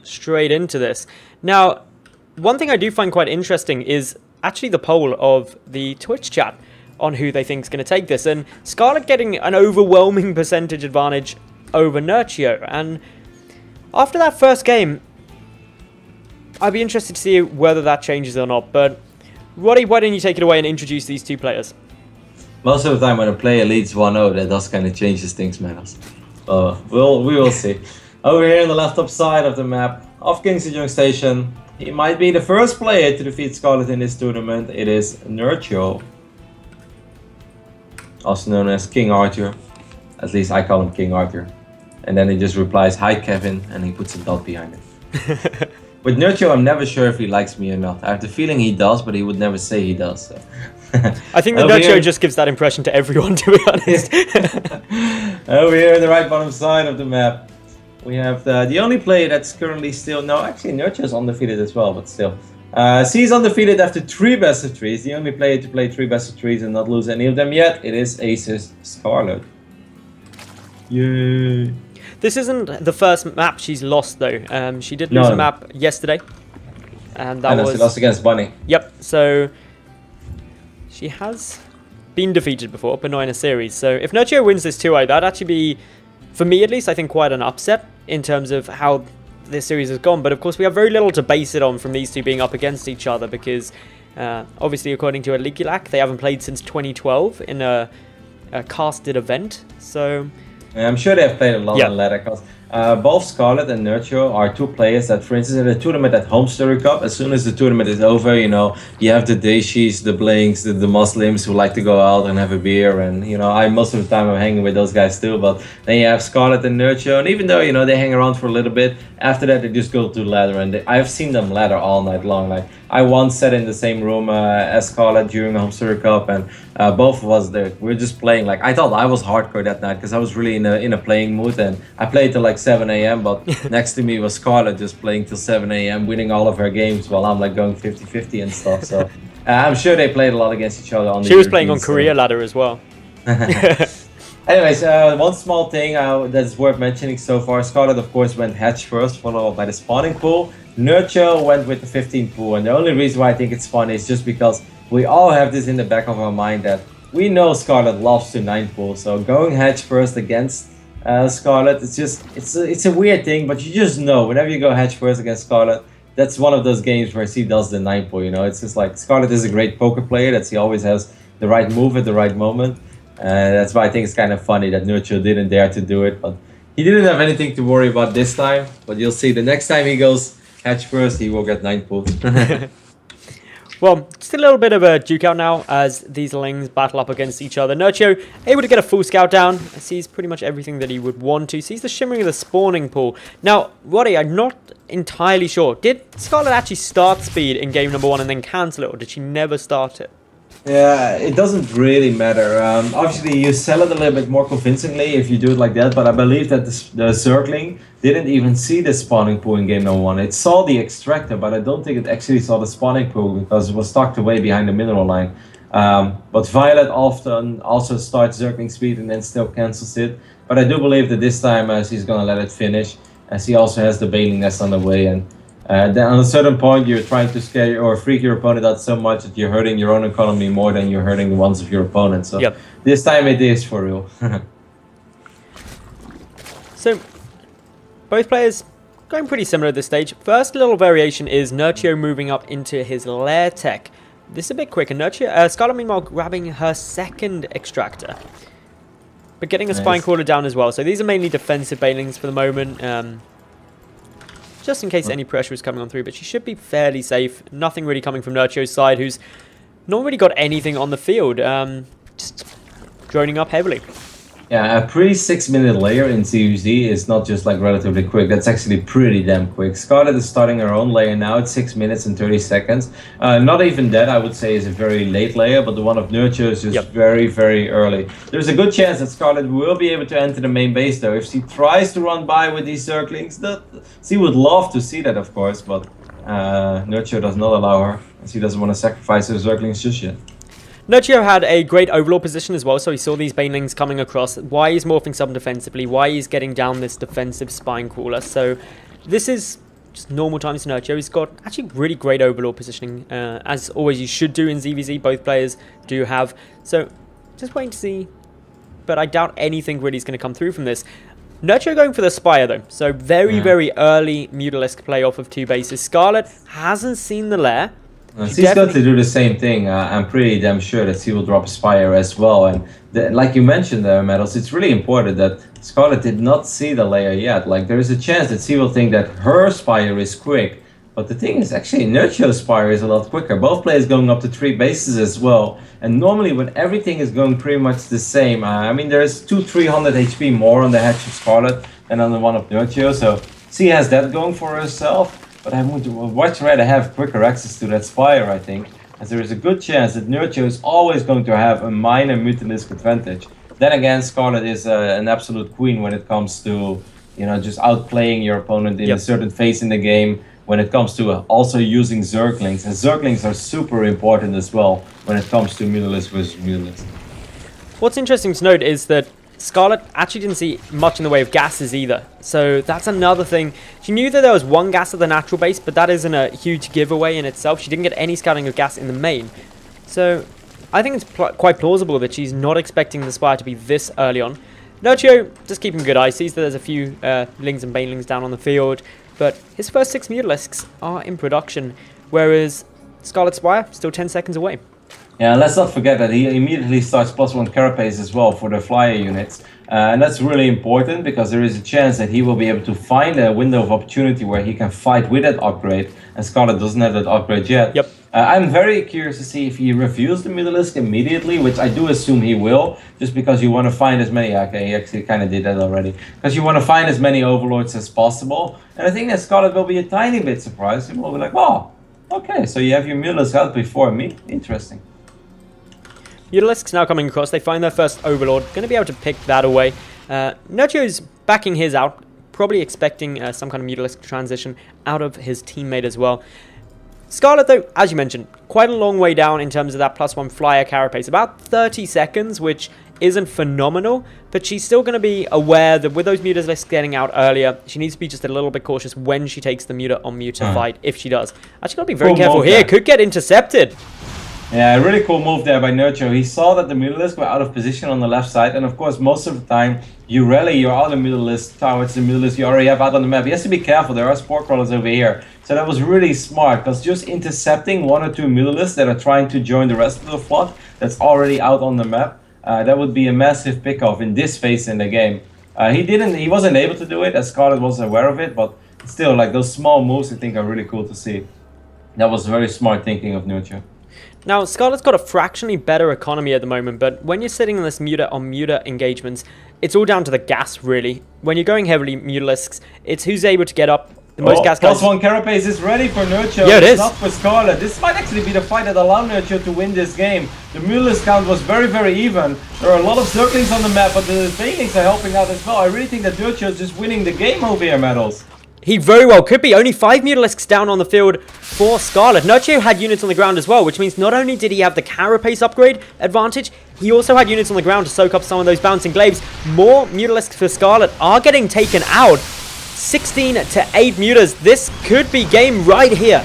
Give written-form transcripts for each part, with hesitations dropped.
straight into this. Now, one thing I do find quite interesting is actually the poll of the Twitch chat on who they think is going to take this. And Scarlett getting an overwhelming percentage advantage over Nerchio. And after that first game, I'd be interested to see whether that changes or not. But Roddy, why don't you take it away and introduce these two players? Most of the time when a player leads 1-0, that does kind of changes things, man. We will see. Over here on the left top side of the map, off KenZy Station, he might be the first player to defeat Scarlett in this tournament. It is Nerchio, also known as King Arthur. At least I call him King Arthur. And then he just replies, "Hi Kevin," and he puts a dot behind it. With Nerchio, I'm never sure if he likes me or not. I have the feeling he does, but he would never say he does. So. I think that Nerchio just gives that impression to everyone, to be honest. Over here on the right bottom side of the map, we have the only player that's currently still... No, actually Nerchio's undefeated as well, but still. He's undefeated after 3 best of 3s. The only player to play 3 best of 3s and not lose any of them yet. It is Ace's Scarlett. Yay! This isn't the first map she's lost, though. She did lose a map yesterday. And that was... she lost against Bunny. Yep, so... She has been defeated before, but not in a series. So if Nerchio wins this 2-0, that'd actually be, for me at least, I think quite an upset in terms of how this series has gone. But of course, we have very little to base it on from these two being up against each other because, obviously, according to Odnoklassniki, they haven't played since 2012 in a casted event. So... Yeah, I'm sure they have played a lot on ladder because both Scarlett and Nerchio are 2 players that, for instance, at a tournament at Homesteader Cup, as soon as the tournament is over, you know, you have the Deshis, the Blinks, the Muslims who like to go out and have a beer, and you know, most of the time I'm hanging with those guys too. But then you have Scarlett and Nerchio, and even though you know they hang around for a little bit, after that they just go to ladder, and I've seen them ladder all night long. Like I once sat in the same room as Scarlett during the Homesteader Cup, and both of us there, we were just playing. Like I thought I was hardcore that night because I was really in a playing mood, and I played till like 7 AM, but next to me was Scarlett just playing till 7 AM, winning all of her games while I'm like going 50-50 and stuff. So I'm sure they played a lot against each other. On she was playing on career ladder as well. Anyways, one small thing that's worth mentioning so far, Scarlett of course went hatch first, followed up by the spawning pool. Nerchio went with the 15 pool, and the only reason why I think it's funny is just because we all have this in the back of our mind that we know Scarlett loves to 9 pool, so going hatch first against Scarlett, it's a weird thing, but you just know whenever you go hatch first against Scarlett, that's one of those games where she does the 9 pool, you know. It's just like Scarlett is a great poker player, that she always has the right move at the right moment. That's why I think it's kind of funny that Nerchio didn't dare to do it, but he didn't have anything to worry about this time. But you'll see the next time he goes hatch first, he will get 9 pool. Well, just a little bit of a duke out now as these lanes battle up against each other. Nerchio able to get a full scout down. Sees pretty much everything that he would want to. Sees the shimmering of the spawning pool. Now, Roddy, I'm not entirely sure. Did Scarlett actually start speed in game number 1 and then cancel it, or did she never start it? Yeah, it doesn't really matter. Obviously, you sell it a little bit more convincingly if you do it like that, but I believe that the circling didn't even see the spawning pool in game number 1. It saw the extractor, but I don't think it actually saw the spawning pool because it was tucked away behind the mineral line. But Violet often also starts circling speed and then still cancels it. But I do believe that this time she's going to let it finish, as he also has the bailing nest on the way. And then on a certain point, you're trying to scare or freak your opponent out so much that you're hurting your own economy more than you're hurting the ones of your opponent. So this time it is for real. So both players going pretty similar at this stage. First little variation is Nerchio moving up into his lair tech. This is a bit quicker. Scarlett meanwhile grabbing her second extractor, but getting a spine crawler down as well. So these are mainly defensive bailings for the moment. Just in case any pressure is coming on through, but she should be fairly safe. Nothing really coming from Nerchio's side, who's not really got anything on the field. Just droning up heavily. Yeah, a pre-6-minute layer in ZvZ is not just like relatively quick, that's actually pretty damn quick. Scarlett is starting her own layer now at 6 minutes and 30 seconds. Not even that, I would say, is a very late layer, but the one of Nerchio is just very, very early. There's a good chance that Scarlett will be able to enter the main base though. If she tries to run by with these circlings, she would love to see that, of course, but Nerchio does not allow her. She doesn't want to sacrifice her circlings just yet. Nerchio had a great overlord position as well, so he saw these banelings coming across. Why he's morphing some defensively, why he's getting down this defensive spine crawler. So this is just normal times to Nerchio. He's got actually really great overlord positioning. As always, you should do in ZvZ. Both players do have. So, just waiting to see. But I doubt anything really is going to come through from this. Nerchio going for the Spire, though. So, very early Mutalisk play off of 2 bases. Scarlett hasn't seen the lair. She's going to do the same thing. I'm pretty damn sure that she will drop a Spire as well. And like you mentioned there, Metals, it's really important that Scarlett did not see the layer yet. Like, there is a chance that she will think that her Spire is quick. But the thing is, actually, Nerchio's Spire is a lot quicker. Both players going up to 3 bases as well. And normally, when everything is going pretty much the same, I mean, there's 300 HP more on the hatch of Scarlett than on the one of Nerchio. So she has that going for herself. But I would much rather have quicker access to that Spire, I think, as there is a good chance that Nerchio is always going to have a minor Mutalisk advantage. Then again, Scarlett is an absolute queen when it comes to, you know, just outplaying your opponent in a certain phase in the game, when it comes to also using Zerglings. And Zerglings are super important as well when it comes to Mutalisk versus Mutalisk. What's interesting to note is that Scarlett actually didn't see much in the way of gases either. So that's another thing. She knew that there was 1 gas at the natural base, but that isn't a huge giveaway in itself. She didn't get any scouting of gas in the main. So I think it's quite plausible that she's not expecting the Spire to be this early on. Nerchio just keeping a good eye. Sees that there's a few Lings and Banelings down on the field. But his first 6 Mutalisks are in production. Whereas Scarlet Spire still 10 seconds away. Yeah, let's not forget that he immediately starts +1 carapace as well for the flyer units. And that's really important because there is a chance that he will be able to find a window of opportunity where he can fight with that upgrade. And Scarlett doesn't have that upgrade yet. Yep. I'm very curious to see if he reviews the Mutalisk immediately, which I do assume he will, just because you want to find as many... Okay, he actually kind of did that already. Because you want to find as many Overlords as possible. And I think that Scarlett will be a tiny bit surprised. He will be like, oh, okay, so you have your Mutalisk out before me. Interesting. Mutalisks now coming across. They find their first Overlord. Going to be able to pick that away. Nerchio's backing his out. Probably expecting some kind of Mutalisk transition out of his teammate as well. Scarlett, though, as you mentioned, quite a long way down in terms of that +1 flyer carapace. About 30 seconds, which isn't phenomenal. But she's still going to be aware that with those Mutalisks getting out earlier, she needs to be just a little bit cautious when she takes the Muta-on-Muta fight, if she does. Actually, got to be very careful here. Could get intercepted. Yeah, a really cool move there by Nerchio. He saw that the Mutalisk were out of position on the left side, and of course, most of the time, you rally your other Mutalisk towards the Mutalisk you already have out on the map. He has to be careful, there are spore crawlers over here. So that was really smart, because just intercepting 1 or 2 Mutalisks that are trying to join the rest of the flock that's already out on the map, that would be a massive pick-off in this phase in the game. He wasn't able to do it, as Scarlett was aware of it, but still, like, those small moves I think are really cool to see. That was very smart thinking of Nerchio. Now, Scarlett's got a fractionally better economy at the moment, but when you're sitting in this Muta-on-Muta engagements, it's all down to the gas, really. When you're going heavily Mutalisks, it's who's able to get up the most gas guys. +1 carapace is ready for Nerchio. Yeah, it is. Not for Scarlett. This might actually be the fight that allowed Nerchio to win this game. The Mutalisk count was very even. There are a lot of Zerglings on the map, but the Banelings are helping out as well. I really think that Nerchio is just winning the game over here, Metals. He very well could be. Only 5 Mutalisks down on the field for Scarlett. Nerchio had units on the ground as well, which means not only did he have the carapace upgrade advantage, he also had units on the ground to soak up some of those bouncing glaives. More Mutalisks for Scarlett are getting taken out. 16 to 8 Mutas. This could be game right here.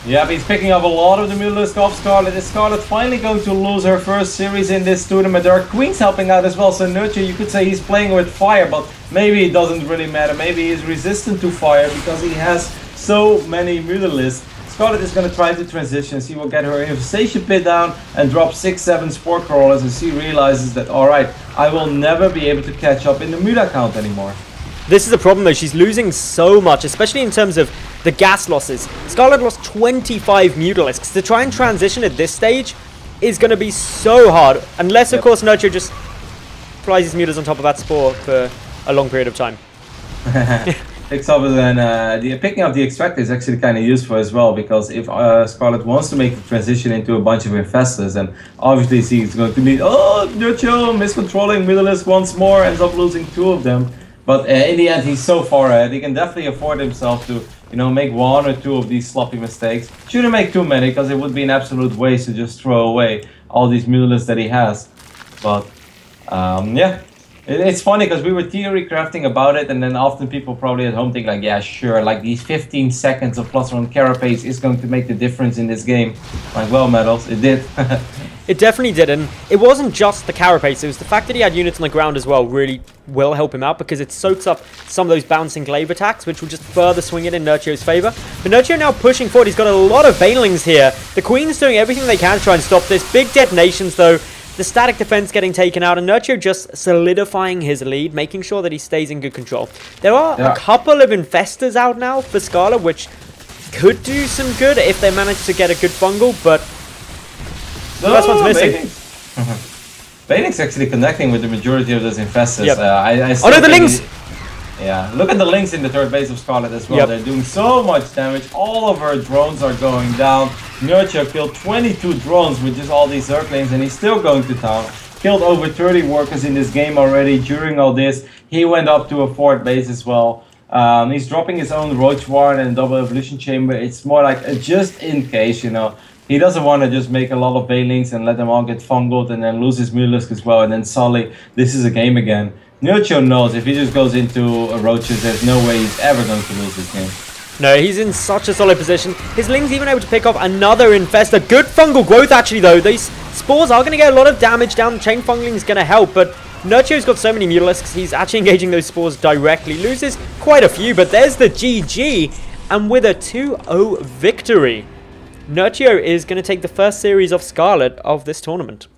Yeah, but he's picking up a lot of the Mutalisk off Scarlett. Is Scarlett finally going to lose her first series in this tournament? There are Queens helping out as well, so Nerchio, you could say he's playing with fire, but maybe it doesn't really matter. Maybe he's resistant to fire because he has so many Mutalisks. Scarlett is going to try to transition. She will get her infestation pit down and drop 6-7 spore crawlers, and she realizes that, alright, I will never be able to catch up in the Muta count anymore. This is a problem though, she's losing so much, especially in terms of the gas losses. Scarlett lost 25 Mutalisks. To try and transition at this stage is going to be so hard, unless of course Nerchio just flies his Mutas on top of that spore for a long period of time. Picks up and picking up the extractor is actually kind of useful as well, because if Scarlett wants to make the transition into a bunch of infestors, and obviously she's going to need, oh, Nerchio miscontrolling Mutalisk once more, ends up losing 2 of them. But in the end, he's so far ahead, he can definitely afford himself to, you know, make 1 or 2 of these sloppy mistakes. Shouldn't make too many, because it would be an absolute waste to just throw away all these Mutalisks that he has. But, yeah. It's funny because we were theory crafting about it, and then often people probably at home think like, yeah, sure, like these 15 seconds of +1 carapace is going to make the difference in this game. Like, well, Metals, it did. It definitely did, and it wasn't just the carapace, it was the fact that he had units on the ground as well really will help him out, because it soaks up some of those bouncing glaive attacks, which will just further swing it in Nerchio's favor. But Nerchio now pushing forward, he's got a lot of Banelings here. The Queen's doing everything they can to try and stop this. Big detonations though. The static defense getting taken out, and Nerchio just solidifying his lead, making sure that he stays in good control. There are a couple of infestors out now for Scarlett, which could do some good if they manage to get a good fungal, but the first one's missing. Baneling's actually connecting with the majority of those infestors. Yep. Oh no, the Lings! Yeah, look at the Lings in the third base of Scarlett as well. Yep. They're doing so much damage. All of her drones are going down. Nerchio killed 22 drones with just all these Zerglings, and he's still going to town. Killed over 30 workers in this game already during all this. He went up to a fourth base as well. He's dropping his own Roach Warren and double evolution chamber. It's more like a just in case, you know. He doesn't want to just make a lot of Banelings and let them all get fungled and then lose his Mutalisk as well. And then Sully, this is a game again. Nerchio knows if he just goes into Roaches, there's no way he's ever going to lose this game. No, he's in such a solid position. His Ling's even able to pick off another infestor. Good fungal growth actually though. These spores are going to get a lot of damage down. Chain fungling is going to help, but Nerchio's got so many Mutalisks, he's actually engaging those spores directly. Loses quite a few, but there's the GG. And with a 2-0 victory, Nerchio is going to take the first series of Scarlett of this tournament.